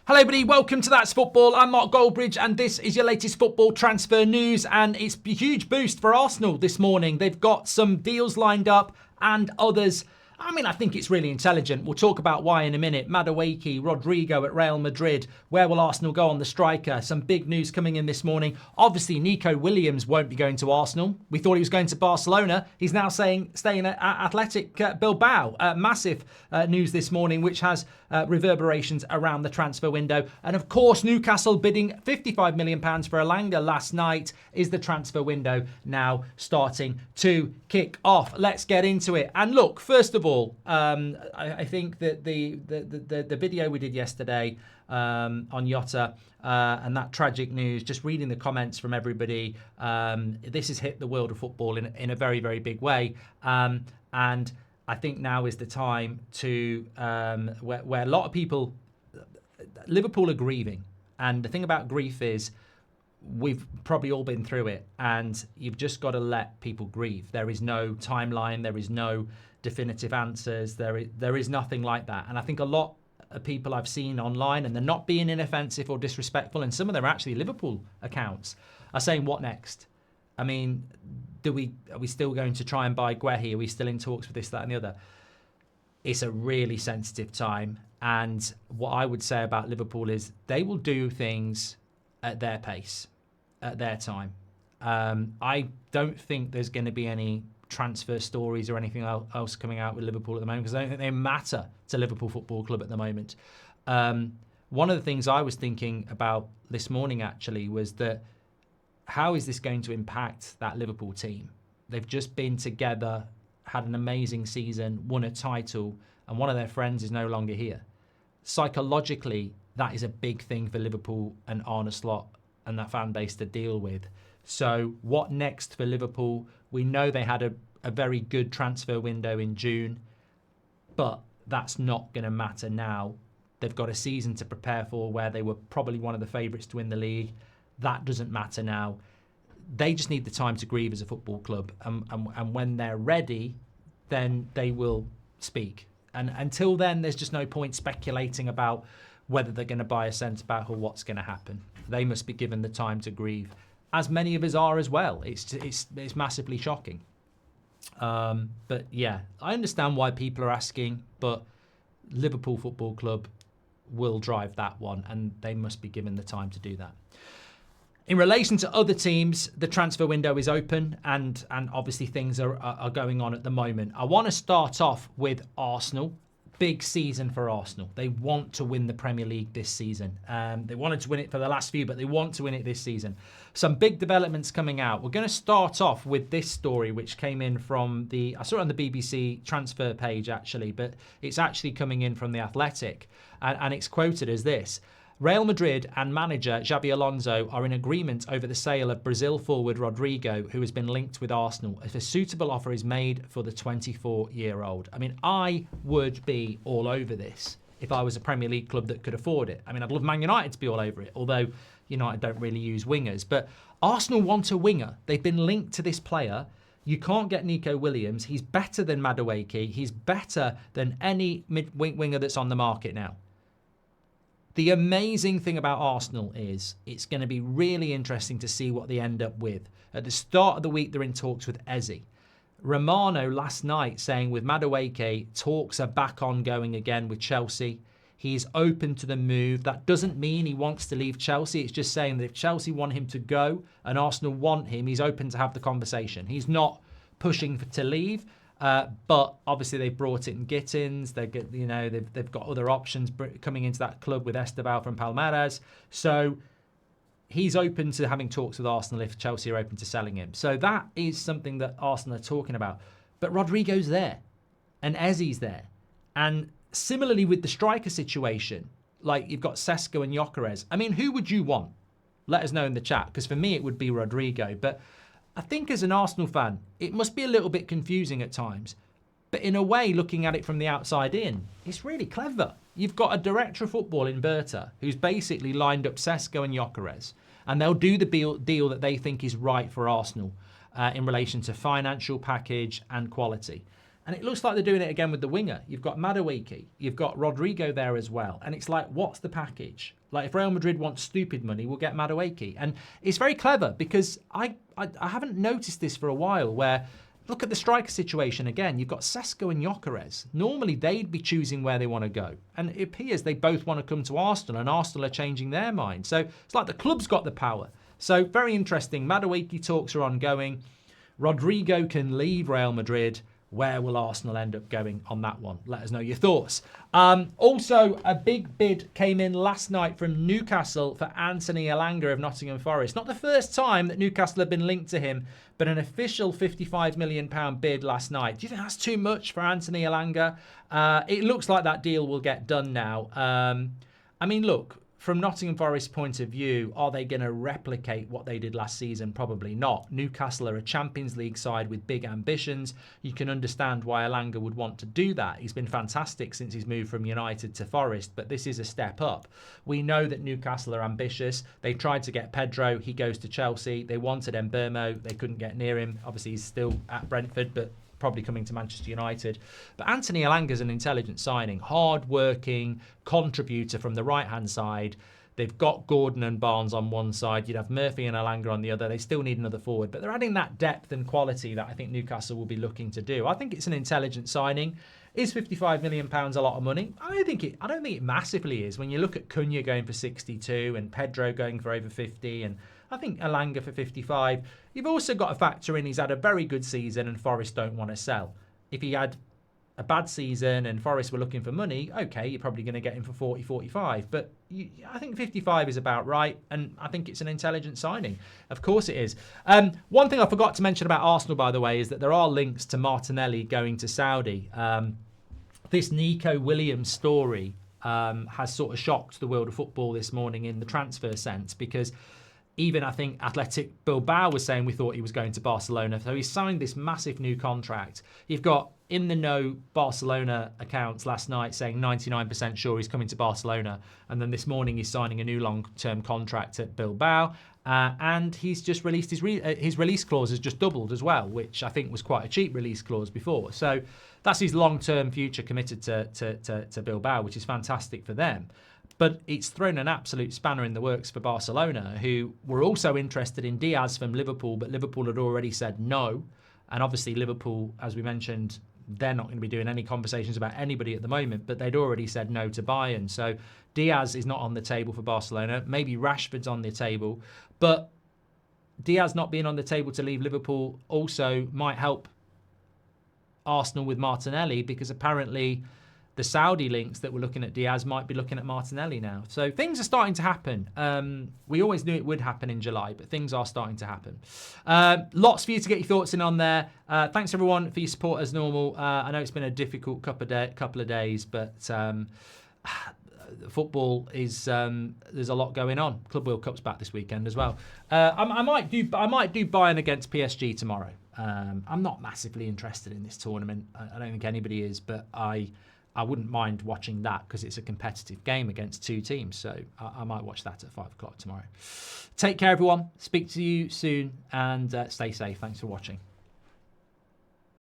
Hello everybody, welcome to That's Football. I'm Mark Goldbridge and this is your latest football transfer news, and it's a huge boost for Arsenal this morning. They've got some deals lined up and others. I think it's really intelligent. We'll talk about why in a minute. Madueke, Rodrygo at Real Madrid. Where will Arsenal go on the striker? Some big news coming in this morning. Obviously, Nico Williams won't be going to Arsenal. We thought he was going to Barcelona. He's now staying at Athletic Bilbao. Massive news this morning, which has reverberations around the transfer window. And of course, Newcastle bidding £55 million for Elanga last night. Is the transfer window now starting to kick off? Let's get into it. And look, first of all, I think that the video we did yesterday on Jota and that tragic news, just reading the comments from everybody, this has hit the world of football in a very, very big way. And I think now is the time to where a lot of people, Liverpool are grieving. And the thing about grief is we've probably all been through it, and you've just got to let people grieve. There is no timeline. There is no definitive answers. There is nothing like that. And I think a lot of people I've seen online, and they're not being inoffensive or disrespectful, and some of them are actually Liverpool accounts, are saying, what next? I mean, are we still going to try and buy Guehi? Are we still in talks with this, that and the other? It's a really sensitive time. And what I would say about Liverpool is they will do things at their pace, at their time. I don't think there's going to be any transfer stories or anything else coming out with Liverpool at the moment, because I don't think they matter to Liverpool Football Club at the moment. One of the things I was thinking about this morning actually was that how is this going to impact that Liverpool team? They've just been together, had an amazing season, won a title, and one of their friends is no longer here. Psychologically, that is a big thing for Liverpool and Arne Slot and that fan base to deal with. So what next for Liverpool? We know they had a very good transfer window in June, but that's not going to matter now. They've got a season to prepare for where they were probably one of the favourites to win the league. That doesn't matter now. They just need the time to grieve as a football club. And when they're ready, then they will speak. And until then, there's just no point speculating about whether they're going to buy a centre-back or what's going to happen. They must be given the time to grieve, as many of us are as well. It's massively shocking. But yeah, I understand why people are asking, but Liverpool Football Club will drive that one, and they must be given the time to do that. In relation to other teams, the transfer window is open, and obviously things are going on at the moment. I want to start off with Arsenal. Big season for Arsenal. They want to win the Premier League this season. They wanted to win it for the last few, but they want to win it this season. Some big developments coming out. We're going to start off with this story, which came in from I saw it on the BBC transfer page actually, but it's actually coming in from the Athletic, and it's quoted as this: Real Madrid and manager Xabi Alonso are in agreement over the sale of Brazil forward Rodrygo, who has been linked with Arsenal, if a suitable offer is made for the 24-year-old. I mean, I would be all over this if I was a Premier League club that could afford it. I mean, I'd love Man United to be all over it, although United don't really use wingers. But Arsenal want a winger. They've been linked to this player. You can't get Nico Williams. He's better than Madueke. He's better than any winger that's on the market now. The amazing thing about Arsenal is it's going to be really interesting to see what they end up with. At the start of the week, they're in talks with Eze. Romano last night saying with Madueke, talks are back on going again with Chelsea. He's open to the move. That doesn't mean he wants to leave Chelsea. It's just saying that if Chelsea want him to go and Arsenal want him, he's open to have the conversation. He's not pushing to leave. But obviously they've brought in Gittins. They've got other options coming into that club with Esteban from Palmeiras. So he's open to having talks with Arsenal if Chelsea are open to selling him. So that is something that Arsenal are talking about. But Rodrygo's there, and Eze's there, and similarly with the striker situation, like you've got Sesko and Gyökeres. I mean, who would you want? Let us know in the chat, because for me it would be Rodrygo, but I think as an Arsenal fan, it must be a little bit confusing at times. But in a way, looking at it from the outside in, it's really clever. You've got a director of football in Berta who's basically lined up Sesko and Gyökeres, and they'll do the deal that they think is right for Arsenal in relation to financial package and quality. And it looks like they're doing it again with the winger. You've got Madueke, you've got Rodrygo there as well. And it's like, what's the package? Like, if Real Madrid wants stupid money, we'll get Madueke. And it's very clever because I haven't noticed this for a while, where, look at the striker situation again. You've got Sesko and Gyökeres. Normally, they'd be choosing where they want to go. And it appears they both want to come to Arsenal, and Arsenal are changing their mind. So it's like the club's got the power. So very interesting. Madueke talks are ongoing. Rodrygo can leave Real Madrid. Where will Arsenal end up going on that one? Let us know your thoughts. Also, a big bid came in last night from Newcastle for Anthony Elanga of Nottingham Forest. Not the first time that Newcastle have been linked to him, but an official £55 million bid last night. Do you think that's too much for Anthony Elanga? It looks like that deal will get done now. I mean, look, from Nottingham Forest's point of view, are they going to replicate what they did last season? Probably not. Newcastle are a Champions League side with big ambitions. You can understand why Elanga would want to do that. He's been fantastic since he's moved from United to Forest, but this is a step up. We know that Newcastle are ambitious. They tried to get Pedro. He goes to Chelsea. They wanted Mbeumo. They couldn't get near him. Obviously, he's still at Brentford, but probably coming to Manchester United. But Anthony Elanga is an intelligent signing, hard-working contributor from the right-hand side. They've got Gordon and Barnes on one side. You'd have Murphy and Elanga on the other. They still need another forward, but they're adding that depth and quality that I think Newcastle will be looking to do. I think it's an intelligent signing. Is £55 million a lot of money? I don't think it massively is. When you look at Cunha going for 62 and Pedro going for over 50, and I think Elanga for 55. You've also got to factor in he's had a very good season and Forest don't want to sell. If he had a bad season and Forest were looking for money, okay, you're probably going to get him for 40, 45. But I think 55 is about right, and I think it's an intelligent signing. Of course it is. One thing I forgot to mention about Arsenal, by the way, is that there are links to Martinelli going to Saudi. This Nico Williams story has sort of shocked the world of football this morning in the transfer sense, because even I think Athletic Bilbao was saying we thought he was going to Barcelona. So he signed this massive new contract. You've got in the know Barcelona accounts last night saying 99% sure he's coming to Barcelona. And then this morning he's signing a new long-term contract at Bilbao. And he's just released his release clause has just doubled as well, which I think was quite a cheap release clause before. So that's his long-term future committed to Bilbao, which is fantastic for them. But it's thrown an absolute spanner in the works for Barcelona, who were also interested in Diaz from Liverpool, but Liverpool had already said no. And obviously Liverpool, as we mentioned, they're not going to be doing any conversations about anybody at the moment, but they'd already said no to Bayern. So Diaz is not on the table for Barcelona. Maybe Rashford's on the table. But Diaz not being on the table to leave Liverpool also might help Arsenal with Martinelli, because apparently the Saudi links that were looking at Diaz might be looking at Martinelli now. So things are starting to happen. We always knew it would happen in July, but things are starting to happen. Lots for you to get your thoughts in on there. Thanks, everyone, for your support as normal. I know it's been a difficult couple of days, but football is there's a lot going on. Club World Cup's back this weekend as well. I might do Bayern against PSG tomorrow. I'm not massively interested in this tournament. I don't think anybody is, but I wouldn't mind watching that because it's a competitive game against two teams. So I might watch that at 5 o'clock tomorrow. Take care, everyone. Speak to you soon and stay safe. Thanks for watching.